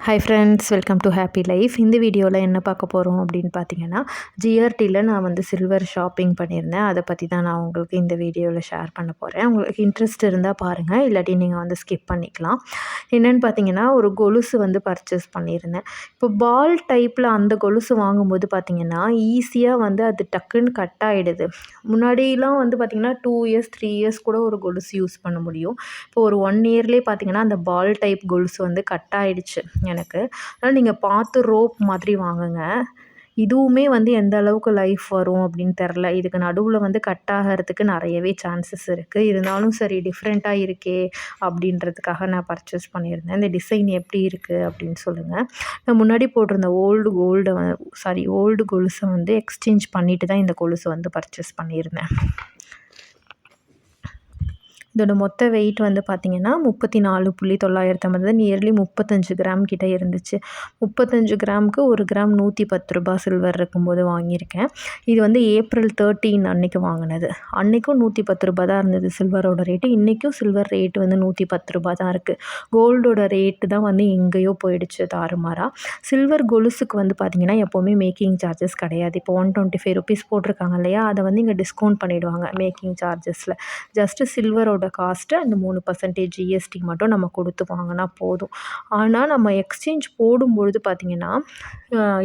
Hi friends, welcome to happy life. இந்த வீடியோவில் என்ன பார்க்க போகிறோம் அப்படின்னு பார்த்தீங்கன்னா, ஜிஆர்டியில் நான் வந்து சில்வர் ஷாப்பிங் பண்ணியிருந்தேன். அதை பற்றி தான் நான் உங்களுக்கு இந்த வீடியோவில் ஷேர் பண்ண போகிறேன். உங்களுக்கு இன்ட்ரெஸ்ட் இருந்தால் பாருங்கள், இல்லாட்டி நீங்கள் வந்து ஸ்கிப் பண்ணிக்கலாம். என்னென்னு பார்த்தீங்கன்னா, ஒரு கொலுசு வந்து பர்ச்சேஸ் பண்ணியிருந்தேன். இப்போ பால் டைப்பில் அந்த கொலுசு வாங்கும்போது பார்த்தீங்கன்னா, ஈஸியாக வந்து அது டக்குன்னு கட் ஆகிடுது. முன்னாடிலாம் வந்து பார்த்திங்கன்னா 2 இயர்ஸ் 3 இயர்ஸ் கூட ஒரு கொலுசு யூஸ் பண்ண முடியும். இப்போ ஒரு 1 இயர்லேயே பார்த்திங்கன்னா அந்த பால் டைப் கொலுசு வந்து கட் ஆகிடுச்சு எனக்கு. அதனால் நீங்கள் பார்த்து ரோப் மாதிரி வாங்குங்க. இதுவுமே வந்து எந்த அளவுக்கு லைஃப் வரும் அப்படின்னு தெரில. இதுக்கு நடுவில் வந்து கட் ஆகிறதுக்கு நிறையவே சான்சஸ் இருக்குது. இருந்தாலும் சரி, டிஃப்ரெண்ட்டாக இருக்கே அப்படின்றதுக்காக நான் பர்ச்சேஸ் பண்ணியிருந்தேன். இந்த டிசைன் எப்படி இருக்குது அப்படின்னு சொல்லுங்கள். நான் முன்னாடி போட்டிருந்த ஓல்டு கொலுசை வந்து எக்ஸ்சேஞ்ச் பண்ணிட்டு தான் இந்த கொலுசை வந்து பர்ச்சேஸ் பண்ணியிருந்தேன். இதோட மொத்த வெயிட் வந்து பார்த்திங்கன்னா 34.950, நியர்லி 35 கிராம் கிட்டே இருந்துச்சு. 35 கிராமுக்கு 1 கிராம் 110 ரூபா சில்வர் இருக்கும்போது வாங்கியிருக்கேன். இது வந்து April 13 அன்றைக்கி வாங்கினது. அன்றைக்கும் 110 ரூபா தான் இருந்தது சில்வரோட ரேட்டு. இன்றைக்கும் சில்வர் ரேட்டு வந்து 110 ரூபா தான் இருக்குது. கோல்டோட ரேட்டு தான் வந்து எங்கேயோ போயிடுச்சு தாறுமாறாக. சில்வர் கொலுசுக்கு வந்து பார்த்திங்கன்னா எப்போவுமே மேக்கிங் சார்ஜஸ் கிடையாது. இப்போ 125 ருபீஸ் போட்டிருக்காங்க இல்லையா, அதை வந்து இங்கே டிஸ்கவுண்ட் பண்ணிவிடுவாங்க மேக்கிங் சார்ஜஸில். ஜஸ்ட்டு சில்வரோட காஸ்ட்டு அந்த 3% ஜிஎஸ்டி மட்டும் நம்ம கொடுத்து வாங்கினா போதும். ஆனால் நம்ம எக்ஸ்சேஞ்ச் போடும்பொழுது பார்த்திங்கன்னா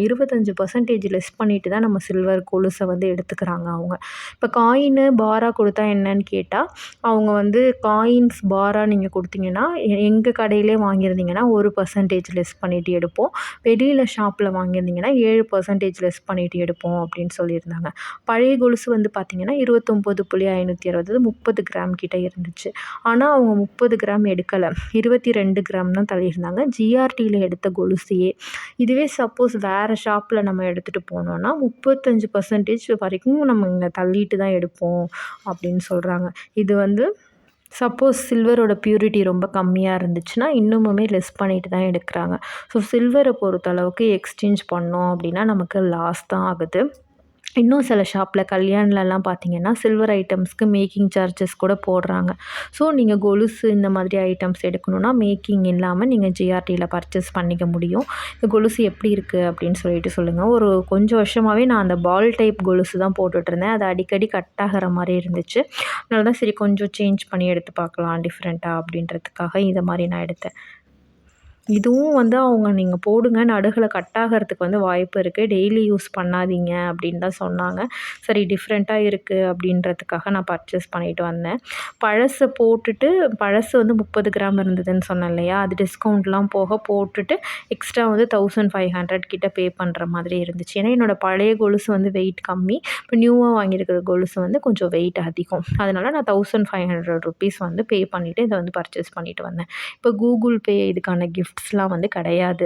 25% லெஸ் பண்ணிட்டு தான் நம்ம சில்வர் கொலுசை வந்து எடுத்துக்கிறாங்க அவங்க. இப்போ காயினு பாராக கொடுத்தா என்னன்னு கேட்டால், அவங்க வந்து காயின்ஸ் பாராக நீங்கள் கொடுத்தீங்கன்னா எங்கள் கடையிலே வாங்கியிருந்தீங்கன்னா 1% லெஸ் பண்ணிவிட்டு எடுப்போம். வெளியில் ஷாப்பில் வாங்கியிருந்தீங்கன்னா 7% லெஸ் பண்ணிவிட்டு எடுப்போம் அப்படின்னு சொல்லியிருந்தாங்க. பழைய கொலுசு வந்து பார்த்திங்கன்னா 29.560, 30 கிராம் கிட்டே இருந்துச்சு. ஆனால் அவங்க 30 கிராம் எடுக்கலை, 22 கிராம் தான் தள்ளியிருந்தாங்க ஜிஆர்டியில் எடுத்த கொலுசையே. இதுவே சப்போஸ் வேறு ஷாப்பில் நம்ம எடுத்துகிட்டு போனோன்னா 35% வரைக்கும் நம்ம இங்கே தள்ளிட்டு தான் எடுப்போம் அப்படின்னு சொல்கிறாங்க. இது வந்து சப்போஸ் சில்வரோட ப்யூரிட்டி ரொம்ப கம்மியாக இருந்துச்சுன்னா இன்னுமுமே லெஸ் பண்ணிட்டு தான் எடுக்கிறாங்க. ஸோ சில்வரை பொறுத்தளவுக்கு எக்ஸ்சேஞ்ச் பண்ணோம் அப்படின்னா நமக்கு லாஸ் தான் ஆகுது. இன்னும் சில ஷாப்பில் கல்யாண்லலாம் பார்த்திங்கன்னா சில்வர் ஐட்டம்ஸ்க்கு மேக்கிங் சார்ஜஸ் கூட போடுறாங்க. ஸோ நீங்கள் கொலுசு இந்த மாதிரி ஐட்டம்ஸ் எடுக்கணுன்னா மேக்கிங் இல்லாமல் நீங்கள் ஜிஆர்டியில் பர்ச்சேஸ் பண்ணிக்க முடியும். இந்த கொலுசு எப்படி இருக்குது அப்படின்னு சொல்லிட்டு சொல்லுங்கள். ஒரு கொஞ்சம் வருஷமாகவே நான் அந்த பால் டைப் கொலுசு தான் போட்டுட்ருந்தேன். அது அடிக்கடி கட் ஆகிற மாதிரி இருந்துச்சு. அதனால தான் சரி கொஞ்சம் சேஞ்ச் பண்ணி எடுத்து பார்க்கலாம் டிஃப்ரெண்ட்டாக அப்படின்றதுக்காக இதை மாதிரி நான் எடுத்தேன். இதுவும் வந்து அவங்க நீங்கள் போடுங்க, நடுவில் கட் ஆகிறதுக்கு வந்து வாய்ப்பு இருக்குது, டெய்லி யூஸ் பண்ணாதீங்க அப்படின்னு தான் சொன்னாங்க. சரி டிஃப்ரெண்ட்டாக இருக்குது அப்படின்றதுக்காக நான் பர்ச்சேஸ் பண்ணிட்டு வந்தேன். பழசை போட்டுட்டு பழசு வந்து 30 கிராம் இருந்ததுன்னு சொன்னேன் இல்லையா, அது டிஸ்கவுண்ட்லாம் போக போட்டுட்டு எக்ஸ்ட்ரா வந்து 1500 கிட்ட பே பண்ணுற மாதிரி இருந்துச்சு. ஏன்னா என்னோடய பழைய கொலுசு வந்து வெயிட் கம்மி, இப்போ நியூவாக வாங்கியிருக்கிற கொலுசு வந்து கொஞ்சம் வெயிட் அதிகம். அதனால் நான் 1500 ருபீஸ் வந்து பே பண்ணிவிட்டு இதை வந்து பர்ச்சேஸ் பண்ணிட்டு வந்தேன். இப்போ கூகுள் பே இதுக்கான கிஃப்ட்ஸ்லாம் வந்து கிடையாது.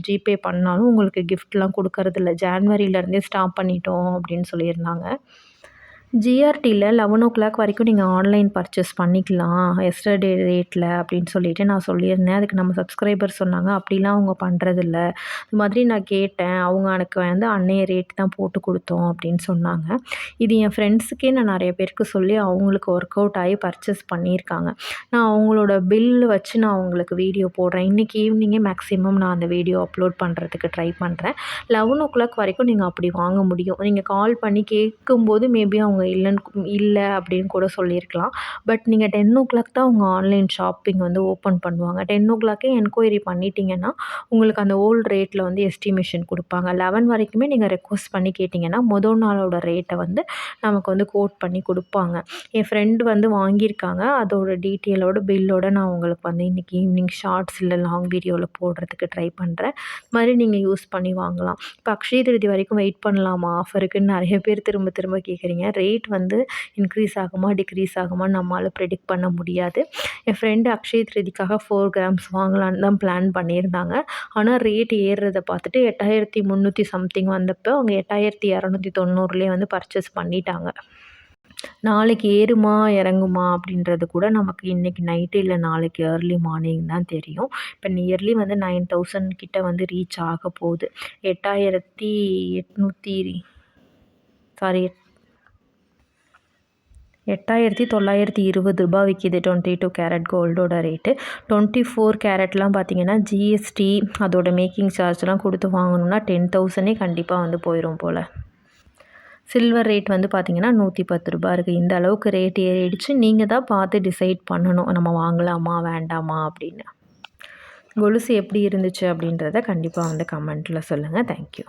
ஜிபே பண்ணாலும் உங்களுக்கு கிஃப்ட்லாம் கொடுக்கறதில்ல. ஜான்வரியிலேருந்தே ஸ்டாப் பண்ணிட்டோம் அப்படின்னு சொல்லியிருந்தாங்க. ஜிஆர்டியில் 11 வரைக்கும் நீங்கள் ஆன்லைன் பர்ச்சேஸ் பண்ணிக்கலாம் எஸ்டர்டே ரேட்டில் அப்படின்னு சொல்லிட்டு நான் சொல்லியிருந்தேன். அதுக்கு நம்ம சப்ஸ்கிரைபர் சொன்னாங்க அப்படிலாம் அவங்க பண்ணுறதில்ல. இது மாதிரி நான் கேட்டேன், அவங்க எனக்கு வந்து அன்னைய ரேட் தான் போட்டு கொடுத்தோம் அப்படின்னு சொன்னாங்க. இது என் ஃப்ரெண்ட்ஸுக்கே நான் நிறைய பேருக்கு சொல்லி அவங்களுக்கு ஒர்க் அவுட் ஆகி பர்ச்சேஸ் பண்ணியிருக்காங்க. நான் அவங்களோட பில் வச்சு நான் அவங்களுக்கு வீடியோ போடுறேன். இன்றைக்கி ஈவினிங்கே மேக்ஸிமம் நான் அந்த வீடியோ அப்லோட் பண்ணுறதுக்கு ட்ரை பண்ணுறேன். 11 வரைக்கும் நீங்கள் அப்படி வாங்க முடியும். நீங்கள் கால் பண்ணி கேட்கும்போது மேபி அவங்க இல்லை அப்படின்னு கூட சொல்லியிருக்கலாம். பட் நீங்கள் 10 தான் அவங்க ஆன்லைன் ஷாப்பிங் வந்து ஓப்பன் பண்ணுவாங்க. 10 என்கொயரி பண்ணிட்டீங்கன்னா உங்களுக்கு அந்த ஓல்டு ரேட்டில் வந்து எஸ்டிமேஷன் கொடுப்பாங்க. 11 வரைக்குமே நீங்கள் ரெக்வஸ்ட் பண்ணி கேட்டிங்கன்னா முதல் நாளோட ரேட்டை வந்து நமக்கு வந்து கோட் பண்ணி கொடுப்பாங்க. என் ஃப்ரெண்டு வந்து வாங்கியிருக்காங்க. அதோட டீட்டெயிலோட பில்லோட நான் உங்களுக்கு வந்து இன்றைக்கி ஈவினிங் ஷார்ட்ஸ் இல்லை லாங் வீடியோவில் போடுறதுக்கு ட்ரை பண்ணுறேன். இது மாதிரி நீங்கள் யூஸ் பண்ணி வாங்கலாம். இப்போ அக்ஷய திருதி வரைக்கும் வெயிட் பண்ணலாமா ஆஃபருக்குன்னு நிறைய பேர் திரும்ப திரும்ப கேட்குறீங்க. ரேட் வந்து இன்க்ரீஸ் ஆகுமா டிக்ரீஸ் ஆகுமா நம்மளால் ப்ரெடிக்ட் பண்ண முடியாது. என் ஃப்ரெண்டு அக்ஷய திருதிக்காக 4 கிராம்ஸ் வாங்கலான்னு தான் பிளான் பண்ணியிருந்தாங்க. ஆனால் ரேட் ஏறுறதை பார்த்துட்டு 8300 சம்திங் வந்தப்போ அவங்க 8290 வந்து பர்ச்சேஸ் பண்ணிட்டாங்க. நாளைக்கு ஏறுமா இறங்குமா அப்படின்றது கூட நமக்கு இன்றைக்கி நைட்டு இல்லை நாளைக்கு ஏர்லி மார்னிங் தான் தெரியும். இப்போ நியர்லி வந்து 9000 கிட்ட வந்து ரீச் ஆக போகுது. 8800 சாரி ரூ. 8,920 விற்கிது 22 கேரட் கோல்டோட ரேட்டு. 24 கேரட்லாம் பார்த்தீங்கன்னா ஜிஎஸ்டி அதோட மேக்கிங் சார்ஜ்லாம் கொடுத்து வாங்கணும்னா 10,000 கண்டிப்பாக வந்து போயிடும் போல். சில்வர் ரேட் வந்து பார்த்திங்கன்னா ரூ. 110 இருக்குது. இந்த அளவுக்கு ரேட் ஏறிடுச்சு. நீங்கள் தான் பார்த்து டிசைட் பண்ணணும் நம்ம வாங்கலாமா வேண்டாமா அப்படின்னு. கொலுசு எப்படி இருந்துச்சு அப்படின்றத கண்டிப்பாக வந்து கமெண்ட்டில் சொல்லுங்கள். தேங்க்யூ.